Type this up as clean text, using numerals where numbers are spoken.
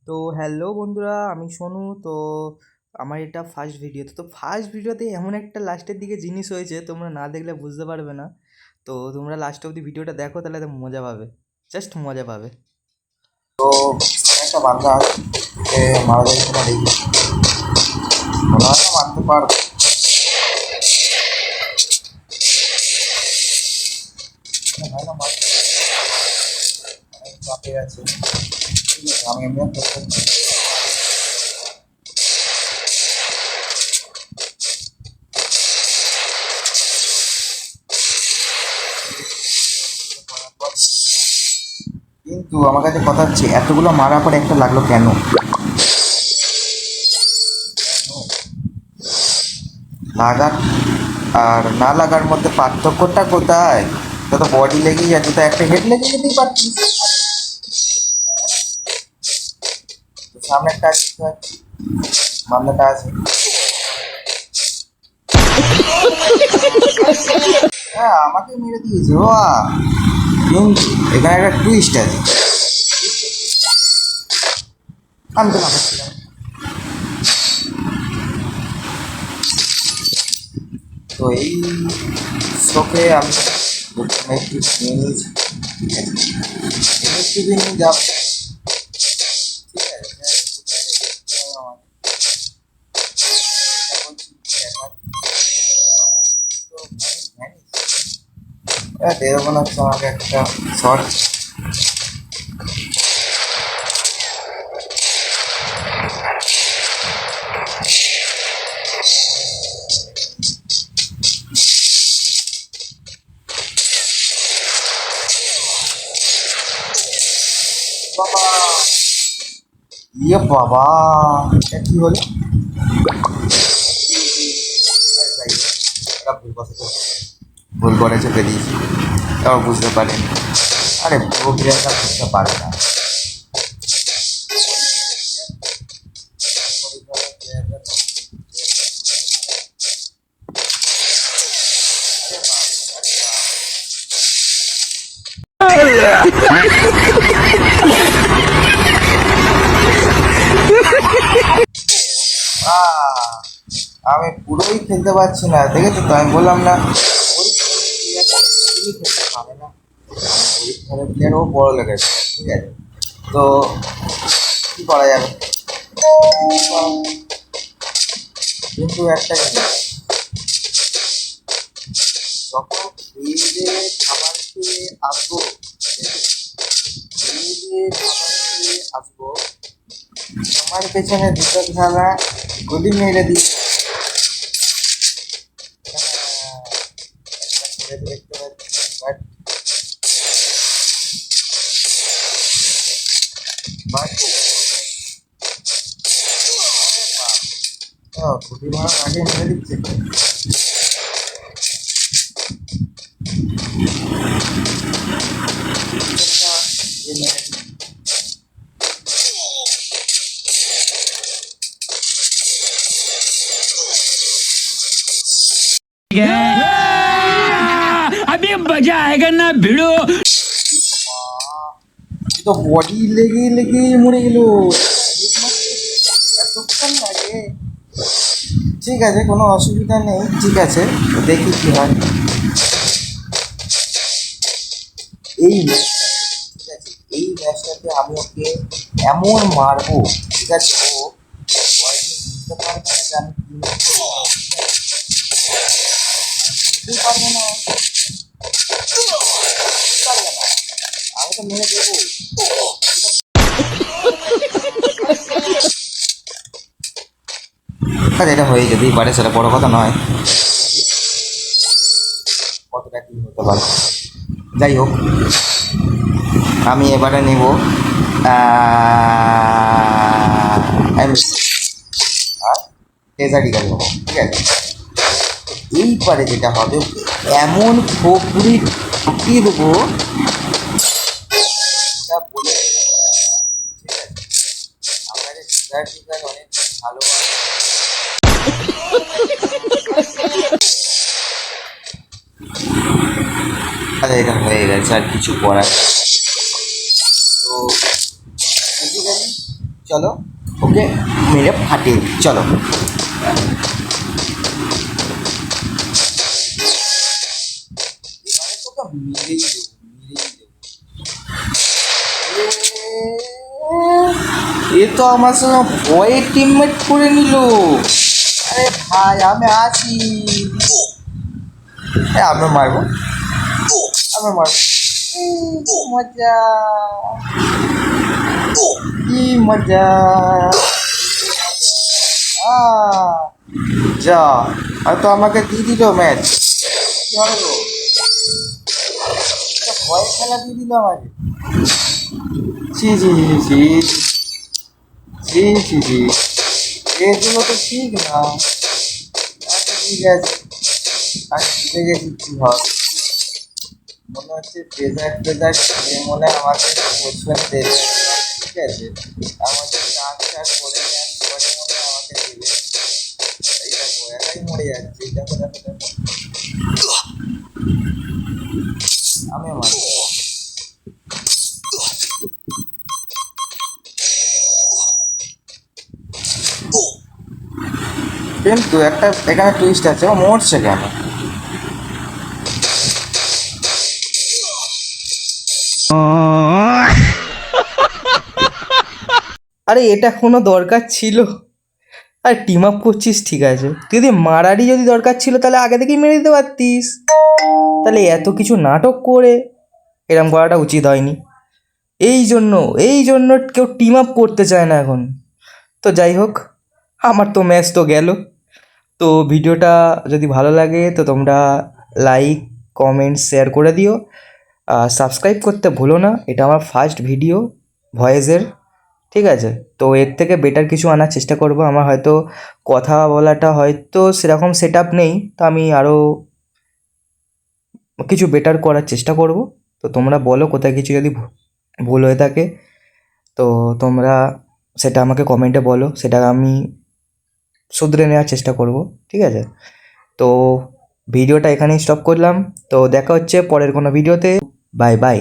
তো হ্যালো বন্ধুরা, আমি সোনু। তো আমার এটা ফার্স্ট ভিডিও। তো ফার্স্ট ভিডিওতে এমন একটা লাস্টের দিকে জিনিস হয়েছে, তোমরা না দেখলে বুঝতে পারবে না। তো তোমরা লাস্ট অবধি ভিডিওটা দেখো, তাহলে তো মজা পাবে, জাস্ট মজা পাবে। তো একটা বান্দা আছে যে মারা যায় কিনা দেখি, মনে হয় না মারতে পারবো। মনে হয় না মারতে অনেক চাপে আছে। ঠিক আছে, আমি এমনি করতে কিন্তু আমার কাছে কথা হচ্ছে এতগুলো মারার পরে একটা লাগলো কেন? লাগার আর না লাগার মধ্যে পার্থক্যটা কোথায়? তো তো বডি লেগেই যাচ্ছে, তো একটা হেড লেগে যেতেই পারতিস। তো সামনে একটা আছে, মামলাটা আছে। হ্যাঁ, আমাকে মেরে দিয়েছে ও। কিন্তু এখানে একটা টুইস্ট আছে। আমি তো লাগাচ্ছিলাম। তো এই শোকে আমি প্রথমে একটু নিয়ে নিয়েছি। ঠিক আছে, একটু দিন যাব। ঠিক আছে, কোথায় দেখতে হবে আমার? চেষ্টা করছি দেখার। তো দেবে মনে হচ্ছে আমাকে একটা শর্ট। বাবা, ইয়ে বাবা, এটা কি হলো? আরে যাই হোক, এটা ভুল কথা তো। ভুল করে চেপে দিয়েছি, তাও বুঝতে পারিনি। আরে পুরো প্লেয়ারটা বুঝতে পারে না। আমি পুরোই খেলতে পারছি না, দেখেছো তো? আমি বললাম না খেলতে পারে না। পরীক্ষার প্লেয়ার ও বড় লেগেছে। ঠিক আছে, তো কি করা যাবে? কিন্তু একটা জিনিস, যখন ফিল্ডে খাবার খেয়ে আসবো, ফিল্ডে খাবার খেয়ে আসবো, আমার পেছনে দুটো খেলা গুলি মেরে দিই। একটা ছেড়ে দেখতে পাচ্ছি, বাট বাট গুলি মারার আগে মেরে দিচ্ছে। ইয়ে মেরে দিচ্ছে। अभी मजा आएगा ना भिड़ो। তো বডি লেগে লেগে মরে গেল। এতক্ষণ লাগে? ঠিক আছে, কোনো অসুবিধা নেই। ঠিক আছে, দেখি কি হয়। এই ম্যাচটা, ঠিক আছে, এই ম্যাচটাতে আমি ওকে এমন মারবো, ঠিক আছে, ও কয়েকদিন বুঝতে পারবে না যে আমি কি করবো। বুঝতেই পারবে না, বুঝতেই পারবে না। আমি তো মেরে দেবো। আরে এটা হয়ে যেতেই পারে, সেটা বড় কথা নয়। কতটা কি হতে পারে, যাই হোক। আমি এবারে নিব টেজারি গাড়ি নেবো। ঠিক আছে, এইবারে যেটা হবে, এমন খোপড়ি ঢুকিয়ে দেবো, সেটা বলে দিলাম। ঠিক আছে, আমার টিজার টিজার অনেক ভালো। আরে এটা হয়ে গেছে, আর কিছু করার নেই। তো বেসিক্যালি চলো ওকে মেরে ফাটিয়ে দিই, চলো। এবারে তোকে মেরেই দেবো, মেরেই দেবো। এ তো আমার সঙ্গে ভয়ে টিমমেট করে নিল। আরে ভাই আমি আছি, আমি মারবো, আমি মারবো। কি মজা, কি মজা। যা, হয়তো আমাকে দিয়ে দিল ম্যাচ। কি হবে গো? একটা ভয় খেলা দিয়ে দিল আমাকে। জি জি জি জি জি জি জি, এগুলো তো ঠিক না। আচ্ছা ঠিক আছে, আমি বুঝে গেছি কি হয়। মনে হচ্ছে ডেজার্ট ফেজার্ট খেয়ে মনে হয় আমাকে কোচিং দেবে, ঠিক আছে। আমাকে চাষ চাষ করে নেওয়ার পরে মনে হয় আমাকে দেবে। এই দেখো একাই মরে যাচ্ছে, এই দেখো দেখো দেখো। আমি আমার কিন্তু একটা এখানে টুইস্ট আছে, ও মরছে কেন? আরে এটা কোনো দরকার ছিল? আর টিম আপ করছিস ঠিক আছে, তুই যদি মারারই যদি দরকার ছিল তাহলে আগে থেকেই মেরে দিতে পারতিস। তাহলে এত কিছু নাটক করে এরম করাটা উচিত হয়নি। এই জন্য কেউ টিম আপ করতে চায় না এখন। তো যাই হোক, আমার তো ম্যাচ তো গেল। তো ভিডিওটা যদি ভালো লাগে তো তোমরা লাইক কমেন্ট শেয়ার করে দিও, আর সাবস্ক্রাইব করতে ভুলো না। এটা আমার ফার্স্ট ভিডিও ভয়েসের, ঠিক আছে। তো এর থেকে বেটার কিছু আনার চেষ্টা করব। আমার হয়তো কথা বলাটা হয়তো সেরকম সেট আপ নেই, তো আমি আরও কিছু বেটার করার চেষ্টা করব। তো তোমরা বলো কোথায় কিছু যদি ভুল হয়ে থাকে, তো তোমরা সেটা আমাকে কমেন্টে বলো, সেটা আমি শুধরে নেওয়ার চেষ্টা করব, ঠিক আছে। তো ভিডিওটা এখানেই স্টপ করলাম। তো দেখা হচ্ছে পরের কোনো ভিডিওতে। Bye bye.